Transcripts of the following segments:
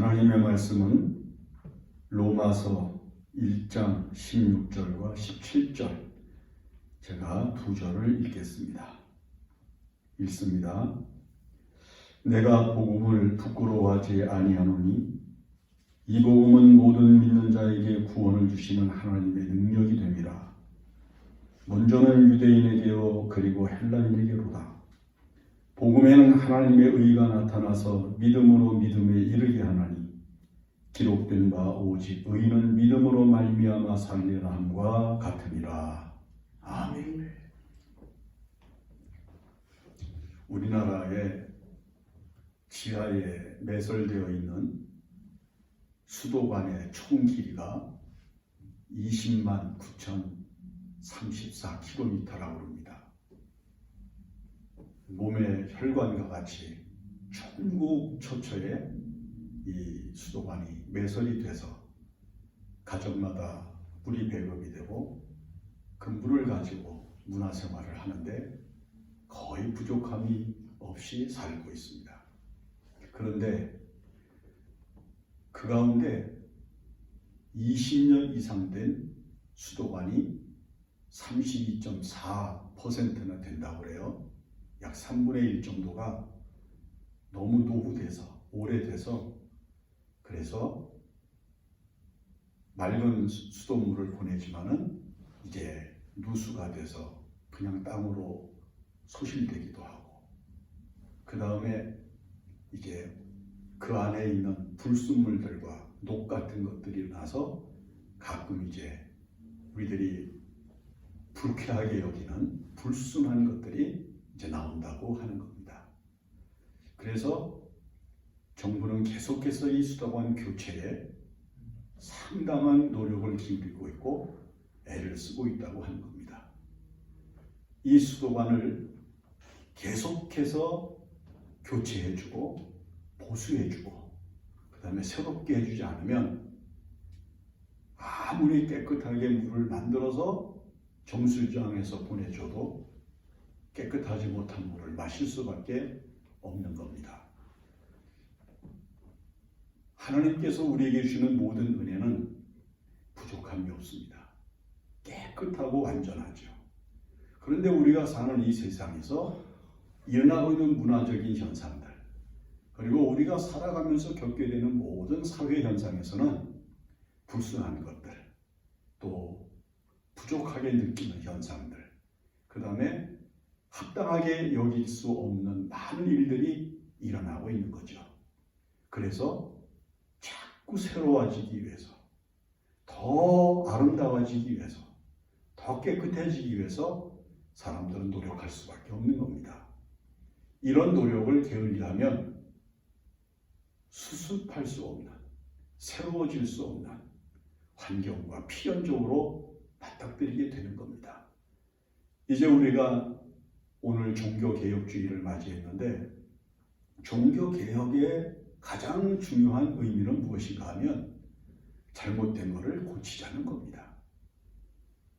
하나님의 말씀은 로마서 1장 16절과 17절, 제가 두 절을 읽겠습니다. 읽습니다. 내가 복음을 부끄러워하지 아니하노니 이 복음은 모든 믿는 자에게 구원을 주시는 하나님의 능력이 됨이라. 먼저는 유대인에게요 그리고 헬라인에게로다. 복음에는 하나님의 의가 나타나서 믿음으로 믿음에 이르게 하나니 기록된 바 오직 의는 믿음으로 말미암아 살리라 함과 같으니라. 아멘. 우리나라의 지하에 매설되어 있는 수도관의 총 길이가 20만 9,034km라고 합니다. 몸의 혈관과 같이 천국초처에 이 수도관이 매설이 돼서 가정마다 물이 배급이 되고 그 물을 가지고 문화생활을 하는데 거의 부족함이 없이 살고 있습니다. 그런데 그 가운데 20년 이상 된 수도관이 32.4%나 된다고 그래요. 약 3분의 1 정도가 너무 노후돼서 오래돼서, 그래서 맑은 수돗물을 보내지만은 이제 누수가 돼서 그냥 땅으로 소실되기도 하고, 그 다음에 이제 그 안에 있는 불순물들과 녹 같은 것들이 나서 가끔 이제 우리들이 불쾌하게 여기는 불순한 것들이 이제 나온다고 하는 겁니다. 그래서 정부는 계속해서 이 수도관 교체에 상당한 노력을 기울이고 있고 애를 쓰고 있다고 하는 겁니다. 이 수도관을 계속해서 교체해주고 보수해주고 그 다음에 새롭게 해주지 않으면 아무리 깨끗하게 물을 만들어서 정수장에서 보내줘도 깨끗하지 못한 물을 마실 수밖에 없는 겁니다. 하나님께서 우리에게 주시는 모든 은혜는 부족함이 없습니다. 깨끗하고 완전하죠. 그런데 우리가 사는 이 세상에서 일어나고 있는 문화적인 현상들, 그리고 우리가 살아가면서 겪게 되는 모든 사회 현상에서는 불순한 것들, 또 부족하게 느끼는 현상들, 그 다음에 합당하게 여길 수 없는 많은 일들이 일어나고 있는 거죠. 그래서 자꾸 새로워지기 위해서, 더 아름다워지기 위해서, 더 깨끗해지기 위해서 사람들은 노력할 수밖에 없는 겁니다. 이런 노력을 게을리하면 수습할 수 없는, 새로워질 수 없는 환경과 필연적으로 맞닥뜨리게 되는 겁니다. 이제 우리가 오늘 종교개혁주의를 맞이했는데, 종교개혁의 가장 중요한 의미는 무엇인가 하면 잘못된 것을 고치자는 겁니다.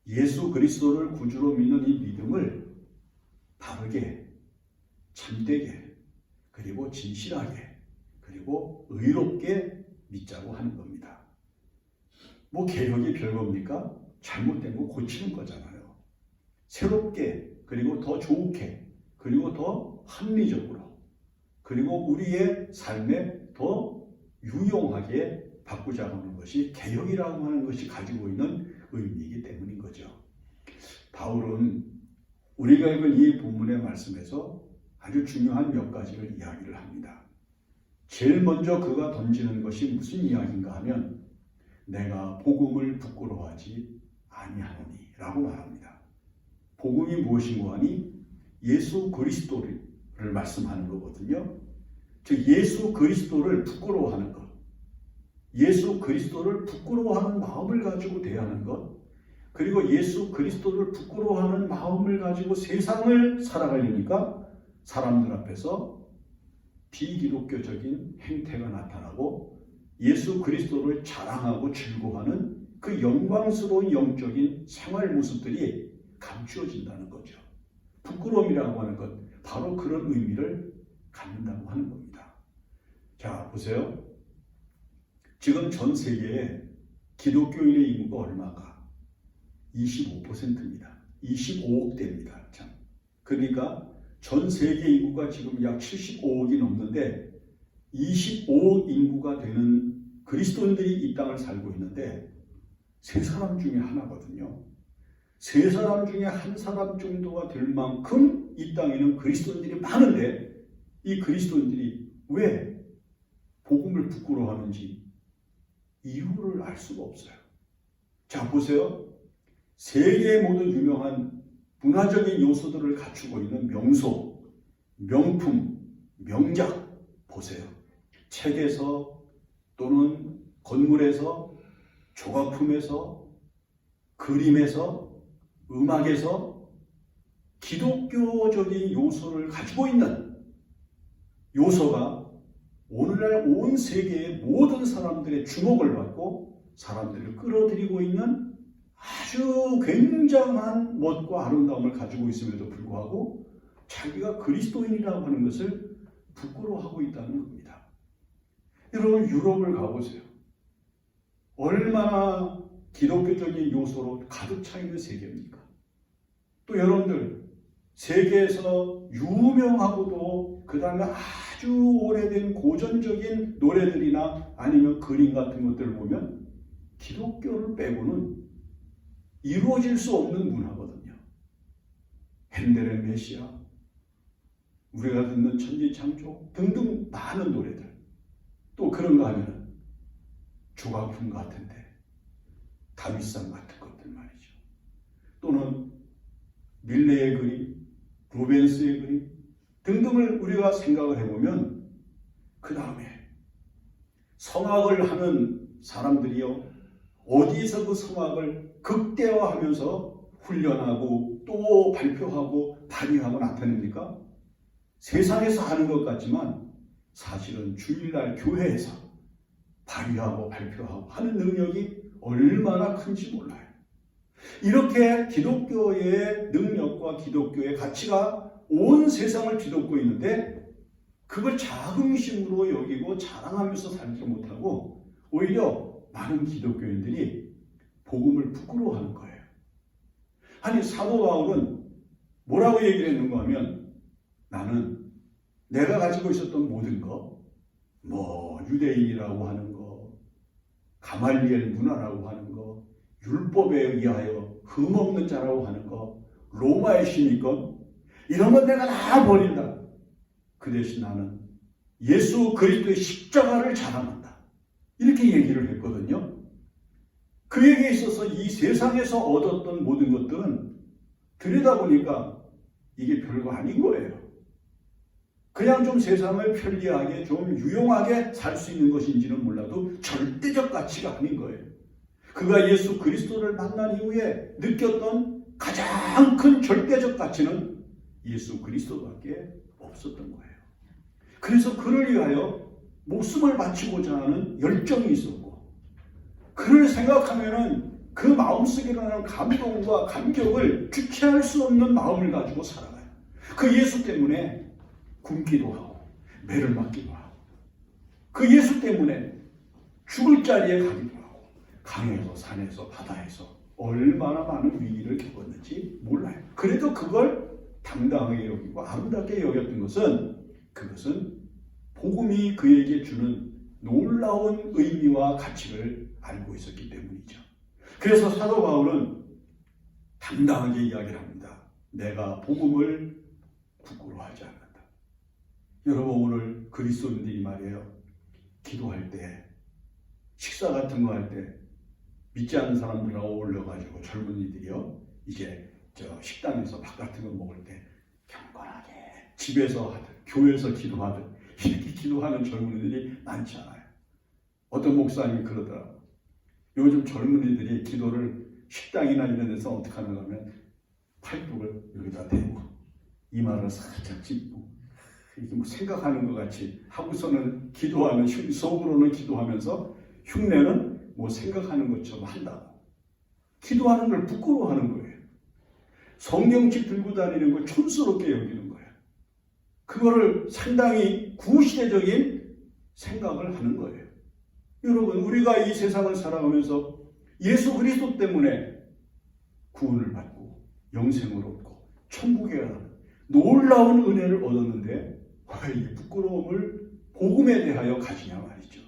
예수 그리스도를 구주로 믿는 이 믿음을 바르게, 참되게, 그리고 진실하게, 그리고 의롭게 믿자고 하는 겁니다. 뭐 개혁이 별겁니까? 잘못된 거 고치는 거잖아요. 새롭게, 그리고 더 좋게, 그리고 더 합리적으로, 그리고 우리의 삶에 더 유용하게 바꾸자고 하는 것이 개혁이라고 하는 것이 가지고 있는 의미이기 때문인 거죠. 바울은 우리가 읽은 이 본문의 말씀에서 아주 중요한 몇 가지를 이야기를 합니다. 제일 먼저 그가 던지는 것이 무슨 이야기인가 하면 내가 복음을 부끄러워하지 아니하노니 라고 말합니다. 복음이 무엇인가 하니 예수 그리스도를 말씀하는 거거든요. 즉 예수 그리스도를 부끄러워하는 것, 예수 그리스도를 부끄러워하는 마음을 가지고 대하는 것, 그리고 예수 그리스도를 부끄러워하는 마음을 가지고 세상을 살아가려니까 사람들 앞에서 비기독교적인 행태가 나타나고 예수 그리스도를 자랑하고 즐거워하는 그 영광스러운 영적인 생활 모습들이 감추어진다는 거죠. 부끄러움이라고 하는 것, 바로 그런 의미를 갖는다고 하는 겁니다. 자, 보세요. 지금 전 세계에 기독교인의 인구가 얼마가? 25%입니다. 25억대입니다. 참. 그러니까 전 세계 인구가 지금 약 75억이 넘는데 25억 인구가 되는 그리스도인들이 이 땅을 살고 있는데 세 사람 중에 하나거든요. 세 사람 중에 한 사람 정도가 될 만큼 이 땅에는 그리스도인들이 많은데 이 그리스도인들이 왜 복음을 부끄러워하는지 이유를 알 수가 없어요. 자, 보세요. 세계의 모든 유명한 문화적인 요소들을 갖추고 있는 명소, 명품, 명작 보세요. 책에서 또는 건물에서, 조각품에서, 그림에서, 음악에서 기독교적인 요소를 가지고 있는 요소가 오늘날 온 세계의 모든 사람들의 주목을 받고 사람들을 끌어들이고 있는 아주 굉장한 멋과 아름다움을 가지고 있음에도 불구하고 자기가 그리스도인이라고 하는 것을 부끄러워하고 있다는 겁니다. 여러분, 유럽을 가보세요. 얼마나 기독교적인 요소로 가득 차 있는 세계입니까? 또 여러분들, 세계에서 유명하고도 그 다음에 아주 오래된 고전적인 노래들이나 아니면 그림 같은 것들을 보면 기독교를 빼고는 이루어질 수 없는 문화거든요. 핸델의 메시아, 우리가 듣는 천지창조 등등 많은 노래들. 또 그런가 하면 조각품 같은데 다윗상 같은 것들 말이죠. 또는 밀레의 그림, 루벤스의 그림 등등을 우리가 생각을 해보면 그 다음에 성악을 하는 사람들이요, 어디서 그 성악을 극대화하면서 훈련하고 또 발표하고 발휘하고 나타냅니까? 세상에서 하는 것 같지만 사실은 주일날 교회에서 발휘하고 발표하고 하는 능력이 얼마나 큰지 몰라요. 이렇게 기독교의 능력과 기독교의 가치가 온 세상을 뒤덮고 있는데 그걸 자긍심으로 여기고 자랑하면서 살지 못하고 오히려 많은 기독교인들이 복음을 부끄러워하는 거예요. 아니, 사도 바울은 뭐라고 얘기를 했는가 하면 나는 내가 가지고 있었던 모든 거, 유대인이라고 하는 거, 가말리엘 문화라고 하는 거, 율법에 의하여 흠없는 자라고 하는 거, 로마의 신이건 이런 건 내가 다 버린다. 그 대신 나는 예수 그리스도의 십자가를 자랑한다. 이렇게 얘기를 했거든요. 그에게 있어서 이 세상에서 얻었던 모든 것들은 들여다보니까 이게 별거 아닌 거예요. 그냥 좀 세상을 편리하게 좀 유용하게 살 수 있는 것인지는 몰라도 절대적 가치가 아닌 거예요. 그가 예수 그리스도를 만난 이후에 느꼈던 가장 큰 절대적 가치는 예수 그리스도밖에 없었던 거예요. 그래서 그를 위하여 목숨을 바치고자 하는 열정이 있었고, 그를 생각하면은 그 마음속에 일어나는 감동과 감격을 주체할 수 없는 마음을 가지고 살아가요. 그 예수 때문에 굶기도 하고 매를 맞기도 하고, 그 예수 때문에 죽을 자리에 가기도 하고, 강에서 산에서 바다에서 얼마나 많은 위기를 겪었는지 몰라요. 그래도 그걸 당당하게 여기고 아름답게 여겼던 것은, 그것은 복음이 그에게 주는 놀라운 의미와 가치를 알고 있었기 때문이죠. 그래서 사도 바울은 당당하게 이야기를 합니다. 내가 복음을 부끄러워하지 않는다. 여러분, 오늘 그리스도인들이 말이에요, 기도할 때, 식사 같은 거 할 때 믿지 않는 사람들하고 어울려가지고 젊은이들이요, 이제 식당에서 밥 같은 거 먹을 때 경건하게 집에서 하든 교회에서 기도하든 이렇게 기도하는 젊은이들이 많지 않아요. 어떤 목사님이 그러더라고요. 요즘 젊은이들이 기도를 식당이나 이런 데서 어떻게 하는가 하면 팔뚝을 여기다 대고 이마를 살짝 짚고 이렇게 생각하는 것 같이 하고서는 기도하면, 속으로는 기도하면서 흉내는 생각하는 것처럼 한다고. 기도하는 걸 부끄러워하는 거예요. 성경책 들고 다니는 걸 촌스럽게 여기는 거예요. 그거를 상당히 구시대적인 생각을 하는 거예요. 여러분, 우리가 이 세상을 살아가면서 예수 그리스도 때문에 구원을 받고 영생을 얻고 천국에 가는 놀라운 은혜를 얻었는데 왜 이 부끄러움을 복음에 대하여 가지냐 말이죠.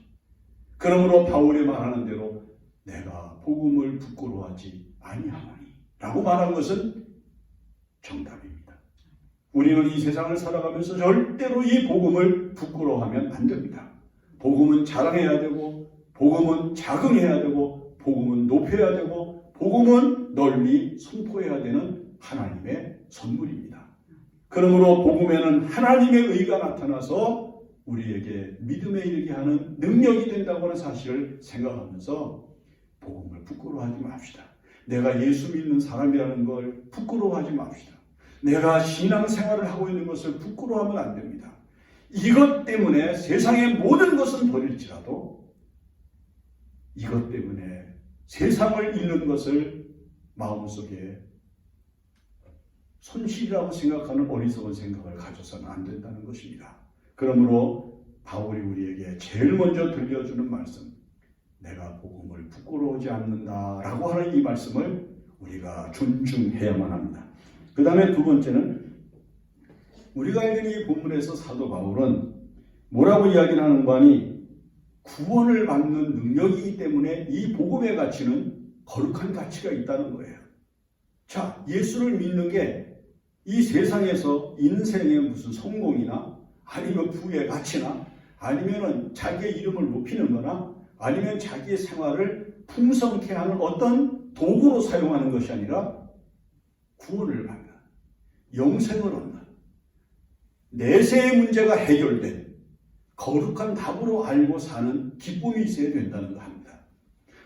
그러므로 바울이 말하는 대로 내가 복음을 부끄러워하지 아니하노니 라고 말한 것은 정답입니다. 우리는 이 세상을 살아가면서 절대로 이 복음을 부끄러워하면 안 됩니다. 복음은 자랑해야 되고, 복음은 자긍해야 되고, 복음은 높여야 되고, 복음은 널리 선포해야 되는 하나님의 선물입니다. 그러므로 복음에는 하나님의 의가 나타나서 우리에게 믿음에 이르게 하는 능력이 된다고 하는 사실을 생각하면서 복음을 부끄러워하지 맙시다. 내가 예수 믿는 사람이라는 걸 부끄러워하지 맙시다. 내가 신앙생활을 하고 있는 것을 부끄러워하면 안 됩니다. 이것 때문에 세상의 모든 것은 버릴지라도 이것 때문에 세상을 잃는 것을 마음속에 손실이라고 생각하는 어리석은 생각을 가져서는 안 된다는 것입니다. 그러므로 바울이 우리에게 제일 먼저 들려주는 말씀, 내가 복음을 부끄러워하지 않는다라고 하는 이 말씀을 우리가 존중해야만 합니다. 그 다음에 두 번째는 우리가 읽은 이 본문에서 사도 바울은 뭐라고 이야기를 하는 바니 구원을 받는 능력이기 때문에 이 복음의 가치는 거룩한 가치가 있다는 거예요. 자, 예수를 믿는 게 이 세상에서 인생의 무슨 성공이나 아니면 부의 가치나 아니면 자기의 이름을 높이는 거나 아니면 자기의 생활을 풍성케 하는 어떤 도구로 사용하는 것이 아니라 구원을 받는, 영생을 얻는, 내세의 문제가 해결된 거룩한 답으로 알고 사는 기쁨이 있어야 된다는 거 합니다.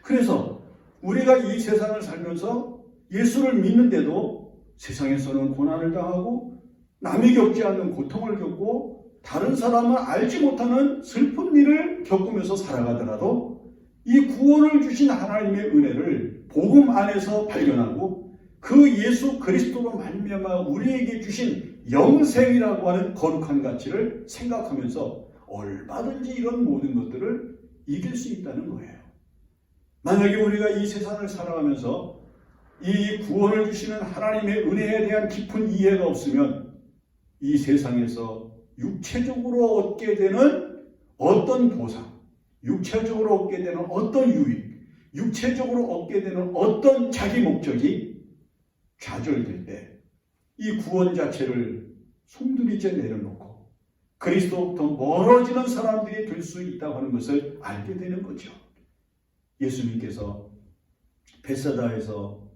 그래서 우리가 이 세상을 살면서 예수를 믿는데도 세상에서는 고난을 당하고 남이 겪지 않는 고통을 겪고 다른 사람은 알지 못하는 슬픈 일을 겪으면서 살아가더라도 이 구원을 주신 하나님의 은혜를 복음 안에서 발견하고 그 예수 그리스도로 말미암아 우리에게 주신 영생이라고 하는 거룩한 가치를 생각하면서 얼마든지 이런 모든 것들을 이길 수 있다는 거예요. 만약에 우리가 이 세상을 살아가면서 이 구원을 주시는 하나님의 은혜에 대한 깊은 이해가 없으면 이 세상에서 육체적으로 얻게 되는 어떤 보상, 육체적으로 얻게 되는 어떤 유익, 육체적으로 얻게 되는 어떤 자기 목적이 좌절될 때 이 구원 자체를 송두리째 내려놓고 그리스도부터 멀어지는 사람들이 될 수 있다고 하는 것을 알게 되는 거죠. 예수님께서 베세다에서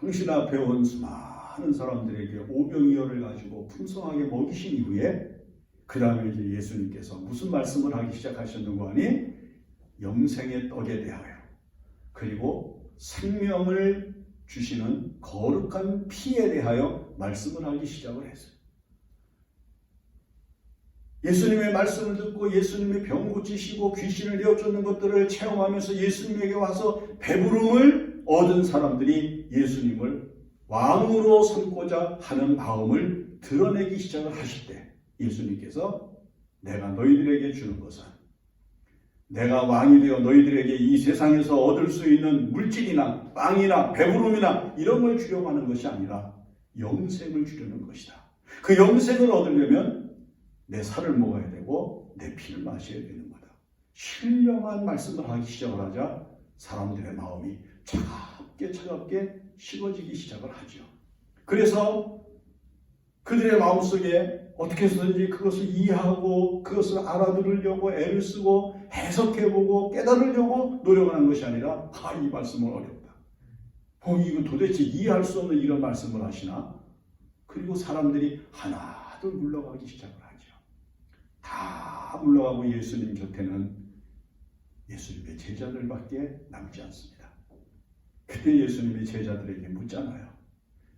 당신 앞에 온 수많은 사람들에게 오병이어를 가지고 풍성하게 먹이신 이후에 그 다음에 이제 예수님께서 무슨 말씀을 하기 시작하셨는가 하니 영생의 떡에 대하여 그리고 생명을 주시는 거룩한 피에 대하여 말씀을 하기 시작을 했어요. 예수님의 말씀을 듣고 예수님의 병 고치시고 귀신을 내어쫓는 것들을 체험하면서 예수님에게 와서 배부름을 얻은 사람들이 예수님을 왕으로 삼고자 하는 마음을 드러내기 시작을 하실 때 예수님께서 내가 너희들에게 주는 것은 내가 왕이 되어 너희들에게 이 세상에서 얻을 수 있는 물질이나 빵이나 배부름이나 이런 걸 주려고 하는 것이 아니라 영생을 주려는 것이다. 그 영생을 얻으려면 내 살을 먹어야 되고 내 피를 마셔야 되는 거다. 신령한 말씀을 하기 시작을 하자 사람들의 마음이 차갑게 식어지기 시작을 하죠. 그래서 그들의 마음속에 어떻게 해서든지 그것을 이해하고 그것을 알아들으려고 애를 쓰고 해석해보고 깨달으려고 노력하는 것이 아니라 이 말씀은 어렵다. 이거 도대체 이해할 수 없는 이런 말씀을 하시나? 그리고 사람들이 하나둘 물러가기 시작을 하죠. 다 물러가고 예수님 곁에는 예수님의 제자들밖에 남지 않습니다. 그때 예수님이 제자들에게 묻잖아요.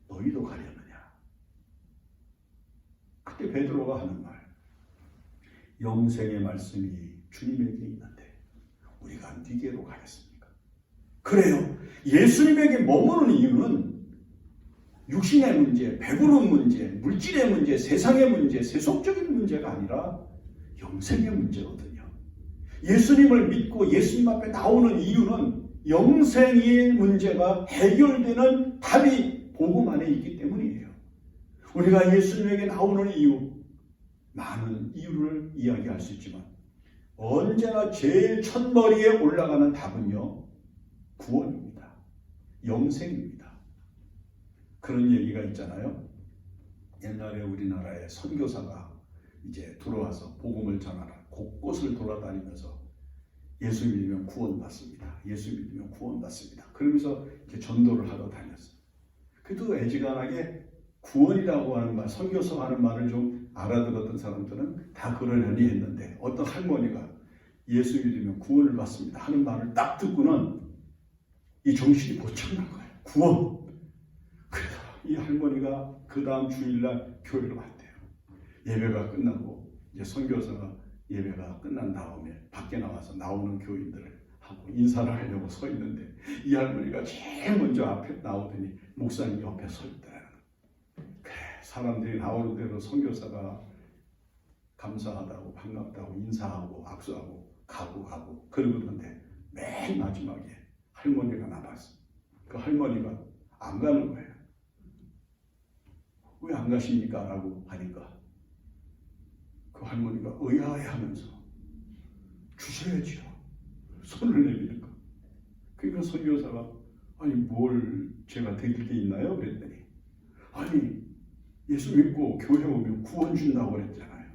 너희도 가려느냐? 그때 베드로가 하는 말, 영생의 말씀이 주님에게 있는데 우리가 네게로 가겠습니까? 그래요. 예수님에게 머무는 이유는 육신의 문제, 배부른 문제, 물질의 문제, 세상의 문제, 세속적인 문제가 아니라 영생의 문제거든요. 예수님을 믿고 예수님 앞에 나오는 이유는 영생의 문제가 해결되는 답이 복음 안에 있기 때문이에요. 우리가 예수님에게 나오는 이유, 많은 이유를 이야기할 수 있지만 언제나 제일 첫머리에 올라가는 답은요, 구원입니다. 영생입니다. 그런 얘기가 있잖아요. 옛날에 우리나라에 선교사가 이제 들어와서 복음을 전하러 곳곳을 돌아다니면서 예수 믿으면 구원받습니다. 예수 믿으면 구원받습니다. 그러면서 이렇게 전도를 하러 다녔어요. 그래도 애지간하게 구원이라고 하는 말, 선교사 하는 말을 좀 알아들었던 사람들은 다 그러려니 했는데 어떤 할머니가 예수 믿으면 구원을 받습니다 하는 말을 딱 듣고는 이 정신이 고쳐난 거예요. 구원. 그래서 이 할머니가 그 다음 주일날 교회로 왔대요. 예배가 끝나고 이제 선교사가 예배가 끝난 다음에 밖에 나와서 나오는 교인들을 하고 인사를 하려고 서 있는데 이 할머니가 제일 먼저 앞에 나오더니 목사님 옆에 서 있더라고요. 그래, 사람들이 나오는 대로 선교사가 감사하다고 반갑다고 인사하고 악수하고 가고 그러는데 맨 마지막에 할머니가 나왔어. 그 할머니가 안 가는 거예요. 왜 안 가십니까? 라고 하니까 그 할머니가 의아해하면서 주셔야지요. 손을 내미는 거. 그러니까 선교사가 아니 뭘 제가 드릴 게 있나요? 그랬더니 아니 예수 믿고 교회 오면 구원 준다고 그랬잖아요.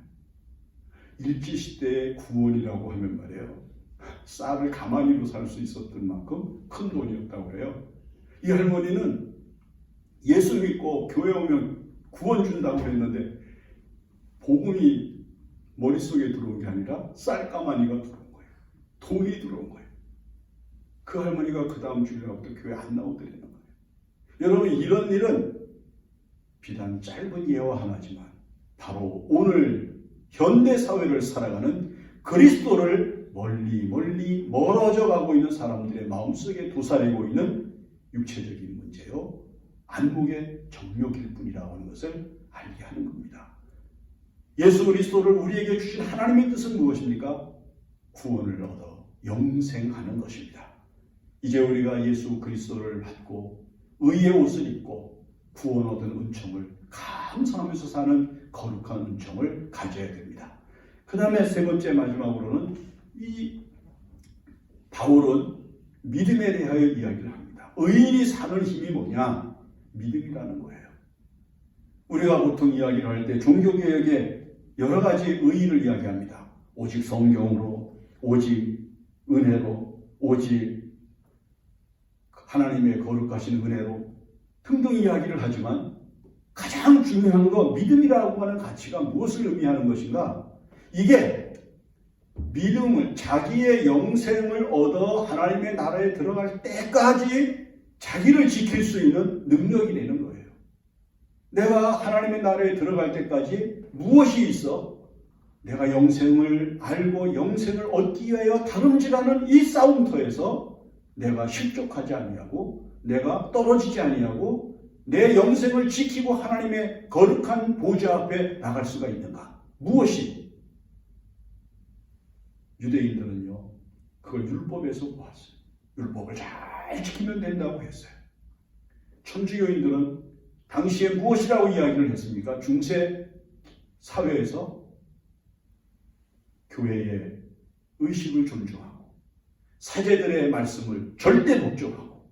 일제시대의 구원이라고 하면 말이에요. 쌀을 가마니로 살 수 있었던 만큼 큰 돈이었다고 그래요. 이 할머니는 예수 믿고 교회 오면 구원 준다고 했는데 복음이 머릿속에 들어온 게 아니라 쌀가마니가 들어온 거예요. 돈이 들어온 거예요. 그 할머니가 그 다음 주일부터 교회 안 나오더라는 거예요. 여러분 이런 일은 비단 짧은 예화 하나지만 바로 오늘 현대사회를 살아가는 그리스도를 멀리 멀어져 가고 있는 사람들의 마음속에 도사리고 있는 육체적인 문제요. 안목의 정욕일 뿐이라고 하는 것을 알게 하는 겁니다. 예수 그리스도를 우리에게 주신 하나님의 뜻은 무엇입니까? 구원을 얻어 영생하는 것입니다. 이제 우리가 예수 그리스도를 받고 의의 옷을 입고 구원 얻은 은총을 감사하면서 사는 거룩한 은총을 가져야 됩니다. 그 다음에 세 번째 마지막으로는 이 바울은 믿음에 대하여 이야기를 합니다. 의인이 사는 힘이 뭐냐? 믿음이라는 거예요. 우리가 보통 이야기를 할 때 종교개혁에 여러 가지 의의를 이야기합니다. 오직 성경으로, 오직 은혜로, 오직 하나님의 거룩하신 은혜로 등등 이야기를 하지만 가장 중요한 거 믿음이라고 하는 가치가 무엇을 의미하는 것인가? 이게 믿음을 자기의 영생을 얻어 하나님의 나라에 들어갈 때까지 자기를 지킬 수 있는 능력이 되는 거예요. 내가 하나님의 나라에 들어갈 때까지 무엇이 있어? 내가 영생을 알고 영생을 얻기 위하여 다름질하는 이 싸움터에서 내가 실족하지 아니하고 내가 떨어지지 아니하고 내 영생을 지키고 하나님의 거룩한 보좌 앞에 나갈 수가 있는가? 무엇이? 유대인들은요, 그걸 율법에서 보았어요. 율법을 잘 지키면 된다고 했어요. 천주교인들은 당시에 무엇이라고 이야기를 했습니까? 중세 사회에서 교회의 의식을 존중하고 사제들의 말씀을 절대 복종하고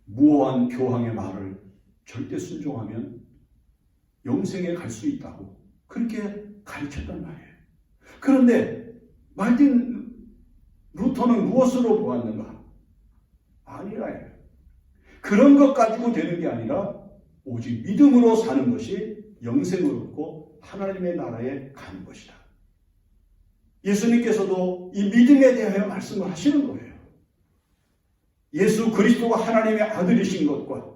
무오한 교황의 말을 절대 순종하면 영생에 갈 수 있다고 그렇게 가르쳤단 말이에요. 그런데 마르틴 루터는 무엇으로 보았는가? 아니라 그런 것 가지고 되는 게 아니라 오직 믿음으로 사는 것이 영생을 얻고 하나님의 나라에 가는 것이다. 예수님께서도 이 믿음에 대하여 말씀을 하시는 거예요. 예수 그리스도가 하나님의 아들이신 것과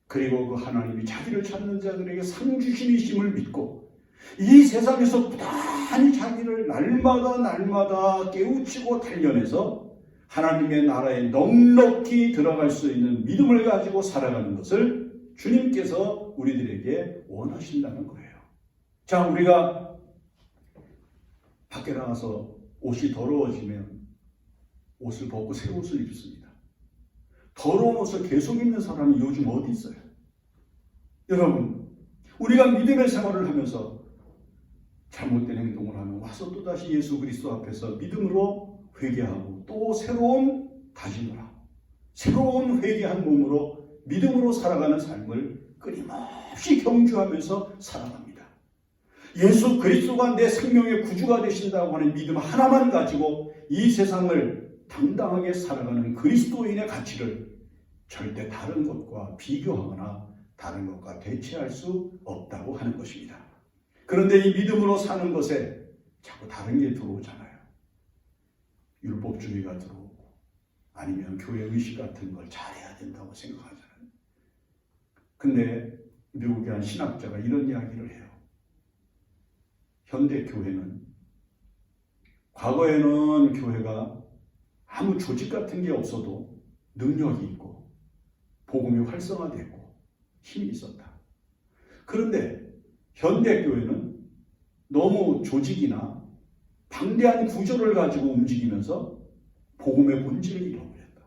그리고 그 하나님이 자기를 찾는 자들에게 상 주신이심을 믿고 이 세상에서 부단히 자기를 날마다 깨우치고 단련해서 하나님의 나라에 넉넉히 들어갈 수 있는 믿음을 가지고 살아가는 것을 주님께서 우리들에게 원하신다는 거예요. 자, 우리가 밖에 나가서 옷이 더러워지면 옷을 벗고 새 옷을 입습니다. 더러운 옷을 계속 입는 사람이 요즘 어디 있어요? 여러분, 우리가 믿음의 생활을 하면서 잘못된 행동을 하면 와서 또다시 예수 그리스도 앞에서 믿음으로 회개하고 또 새로운 다짐을 하고 새로운 회개한 몸으로 믿음으로 살아가는 삶을 끊임없이 경주하면서 살아갑니다. 예수 그리스도가 내 생명의 구주가 되신다고 하는 믿음 하나만 가지고 이 세상을 당당하게 살아가는 그리스도인의 가치를 절대 다른 것과 비교하거나 다른 것과 대체할 수 없다고 하는 것입니다. 그런데 이 믿음으로 사는 것에 자꾸 다른 게 들어오잖아요. 율법주의가 들어오고 아니면 교회 의식 같은 걸 잘해야 된다고 생각하잖아요. 근데 미국의 한 신학자가 이런 이야기를 해요. 현대 교회는 과거에는 교회가 아무 조직 같은 게 없어도 능력이 있고 복음이 활성화되고 힘이 있었다. 그런데 현대 교회는 너무 조직이나 방대한 구조를 가지고 움직이면서 복음의 본질을 잃어버렸다.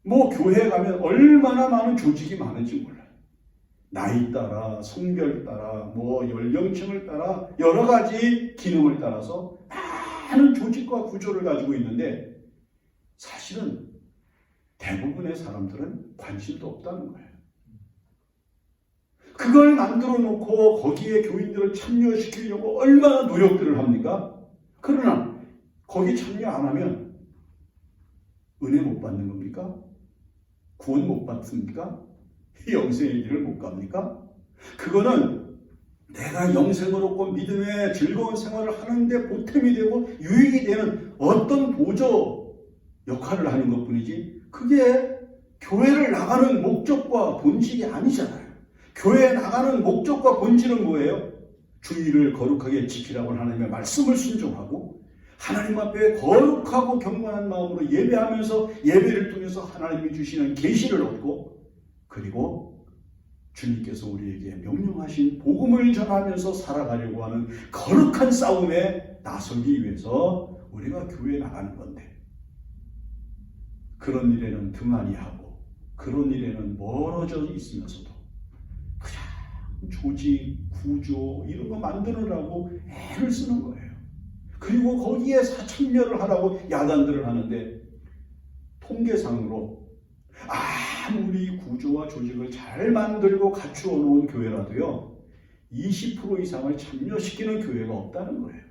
뭐 교회에 가면 얼마나 많은 조직이 많은지 몰라요. 나이 따라, 성별 따라, 뭐 연령층을 따라 여러 가지 기능을 따라서 많은 조직과 구조를 가지고 있는데 사실은 대부분의 사람들은 관심도 없다는 거예요. 그걸 만들어 놓고 거기에 교인들을 참여시키려고 얼마나 노력들을 합니까? 그러나 거기 참여 안 하면 은혜 못 받는 겁니까? 구원 못 받습니까? 영생의 길을 못 갑니까? 그거는 내가 영생을 얻고 믿음의 즐거운 생활을 하는데 보탬이 되고 유익이 되는 어떤 보조 역할을 하는 것뿐이지 그게 교회를 나가는 목적과 본질이 아니잖아요. 교회에 나가는 목적과 본질은 뭐예요? 주의를 거룩하게 지키라고 하나님의 말씀을 순종하고 하나님 앞에 거룩하고 경건한 마음으로 예배하면서 예배를 통해서 하나님이 주시는 계시를 얻고 그리고 주님께서 우리에게 명령하신 복음을 전하면서 살아가려고 하는 거룩한 싸움에 나서기 위해서 우리가 교회에 나가는 건데 그런 일에는 등한히 하고 그런 일에는 멀어져 있으면서도 그냥 조직, 구조 이런 거 만드느라고 애를 쓰는 거예요. 그리고 거기에 참여를 하라고 야단들을 하는데 통계상으로 아무리 구조와 조직을 잘 만들고 갖추어 놓은 교회라도요 20% 이상을 참여시키는 교회가 없다는 거예요.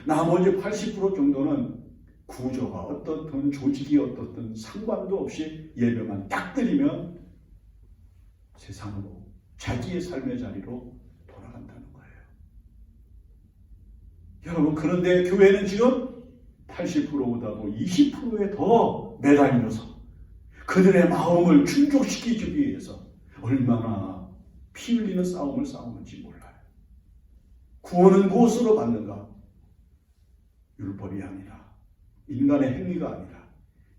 나머지 80% 정도는 구조가 어떻든 조직이 어떻든 상관도 없이 예배만 딱 드리면 세상으로 자기의 삶의 자리로 돌아간다는 거예요. 여러분 그런데 교회는 지금 80%보다도 20%에 더 매달려서 그들의 마음을 충족시키기 위해서 얼마나 피 흘리는 싸움을 싸우는지 몰라요. 구원은 무엇으로 받는가? 율법이 아니라 인간의 행위가 아니라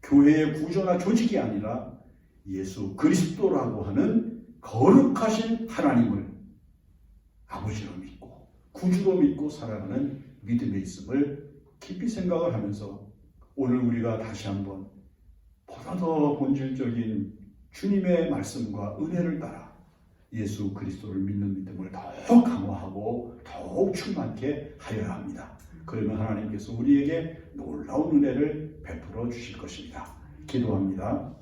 교회의 구조나 조직이 아니라 예수 그리스도라고 하는 거룩하신 하나님을 아버지로 믿고 구주로 믿고 살아가는 믿음에 있음을 깊이 생각을 하면서 오늘 우리가 다시 한번 보다 더 본질적인 주님의 말씀과 은혜를 따라 예수 그리스도를 믿는 믿음을 더욱 강화하고 더욱 충만케 하여야 합니다. 그러면 하나님께서 우리에게 놀라운 은혜를 베풀어 주실 것입니다. 기도합니다.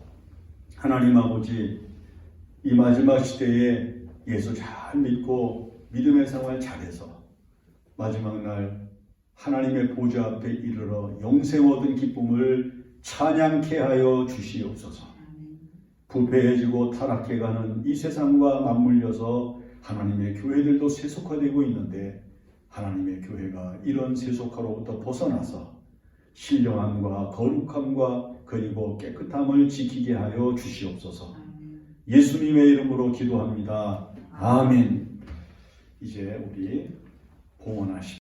하나님 아버지, 이 마지막 시대에 예수 잘 믿고 믿음의 생활 잘해서 마지막 날 하나님의 보좌 앞에 이르러 영생 얻은 기쁨을 찬양케 하여 주시옵소서. 부패해지고 타락해가는 이 세상과 맞물려서 하나님의 교회들도 세속화되고 있는데 하나님의 교회가 이런 세속화로부터 벗어나서 신령함과 거룩함과 그리고 깨끗함을 지키게 하여 주시옵소서. 예수님의 이름으로 기도합니다. 아멘. 이제 우리 봉헌하십시오.